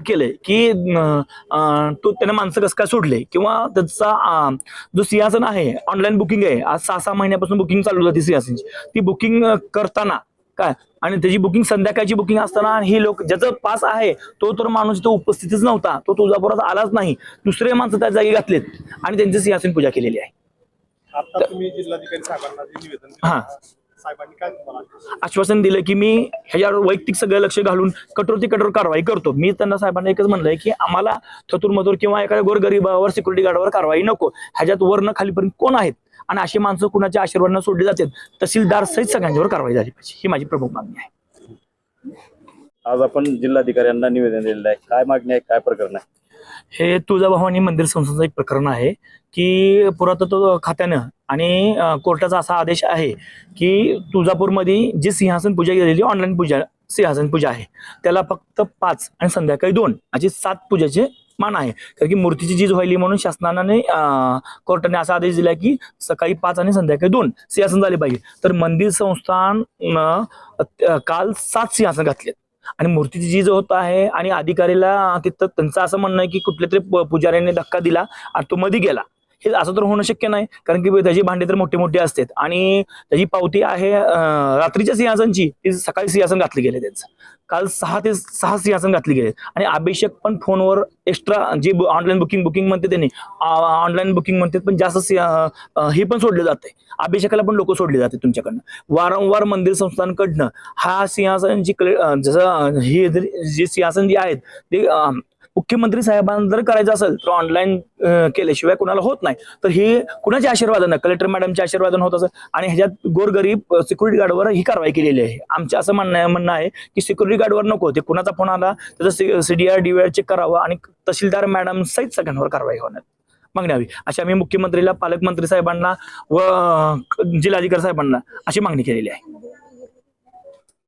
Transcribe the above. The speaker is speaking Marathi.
केलंय की तो त्याने माणसं कसं काय सोडले किंवा त्याचा जो सिंहासन आहे ऑनलाईन बुकिंग आहे, आज 6-6 महिन्यापासून बुकिंग चालू होती सिंहासनची. ती बुकिंग करताना काय आणि त्याची बुकिंग संध्याकाळची बुकिंग असताना ही लोक ज्याचं पास आहे तो तर माणूस तो उपस्थितच नव्हता, तो तुळजापुरात आलाच नाही. दुसरे माणसं त्या जागी घातलेत आणि त्यांची सिंहासन पूजा केलेली आहे. आता तुम्ही जिल्हाधिकारी साहेबांना जे निवेदन दिलं, साहेबांनी काय तुम्हाला आश्वासन दिलं की मी ह्याच्यावर वैयक्तिक सगळं लक्ष घालून कठोर कारवाई करतो. मी त्यांना साहेबांना एकच म्हणलंय की आम्हाला थतुरमधूर किंवा एखाद्या गोरगरीबावर सिक्युरिटी गार्डवर कारवाई नको. ह्याच्यात वरनं खालीपर्यंत कोण आहेत आणि अशी माणसं कुणाच्या आशीर्वादानं सोडली जातात, तहसीलदार सहित सगळ्यांच्यावर कारवाई झाली पाहिजे, ही माझी प्रमुख मागणी आहे. आज आपण जिल्हाधिकाऱ्यांना निवेदन दिलेलं आहे, काय मागणी आहे, काय प्रकरण आहे? हे तुळजाभवानी मंदिर संस्थांचं एक प्रकरण आहे की पुरातत्व खात्यानं आणि कोर्टाचा असा आदेश आहे की तुळजापूरमध्ये जी सिंहासन पूजा केलेली ऑनलाईन पूजा सिंहासन पूजा आहे त्याला फक्त 5 आणि संध्याकाळी 2 अशी 7 पूजाचे मान आहे. कारण की मूर्तीची झीज व्हायली म्हणून शासनाने कोर्टाने असा आदेश दिला की सकाळी 5 आणि संध्याकाळी 2 सिंहासन झाले पाहिजे. तर मंदिर संस्थान काल 7 सिंहासन घातलेत आणि मूर्तीची झीज होत आहे आणि अधिकारीला तिथं त्यांचं असं म्हणणं आहे की कुठल्या तरी पुजाऱ्याने धक्का दिला आणि तो मध्ये गेला. हे असं तर होणं शक्य नाही, कारण की त्याची भांडे तर मोठे मोठे असतात आणि त्याची पावती आहे रात्रीच्या सिंहासनची, ती सकाळी सिंहासन घातले गेले. त्यांचं काल 6 ते 6 सिंहासन घातले गेले आणि अभिषेक पण फोनवर एक्स्ट्रा जे ऑनलाईन बुकिंग म्हणते त्यांनी ऑनलाईन बुकिंग म्हणतात, पण जास्त हे पण सोडले जाते. अभिषेकाला पण लोक सोडले जाते तुमच्याकडनं. वारंवार मंदिर संस्थांकडनं हा सिंहासनची जसं हे जे सिंहासन जे आहेत ते मुख्यमंत्री साहेबांना जर करायचं असेल तर ऑनलाईन केल्याशिवाय कुणाला होत नाही. तर हे कुणाच्या आशीर्वादानं, कलेक्टर मॅडमच्या आशीर्वादानं होत असेल आणि ह्याच्यात गोरगरीब सिक्युरिटी गार्डवर ही कारवाई केलेली आहे. आमचं असं म्हणणं आहे की सिक्युरिटी गार्डवर नको, ते कुणाचा फोन आला त्याचं CDR DVR चेक करावं आणि तहसीलदार मॅडम सहित सगळ्यांवर कारवाई होण्यात मागणी हवी, अशी आम्ही मुख्यमंत्रीला, पालकमंत्री साहेबांना व जिल्हाधिकारी साहेबांना अशी मागणी केलेली आहे.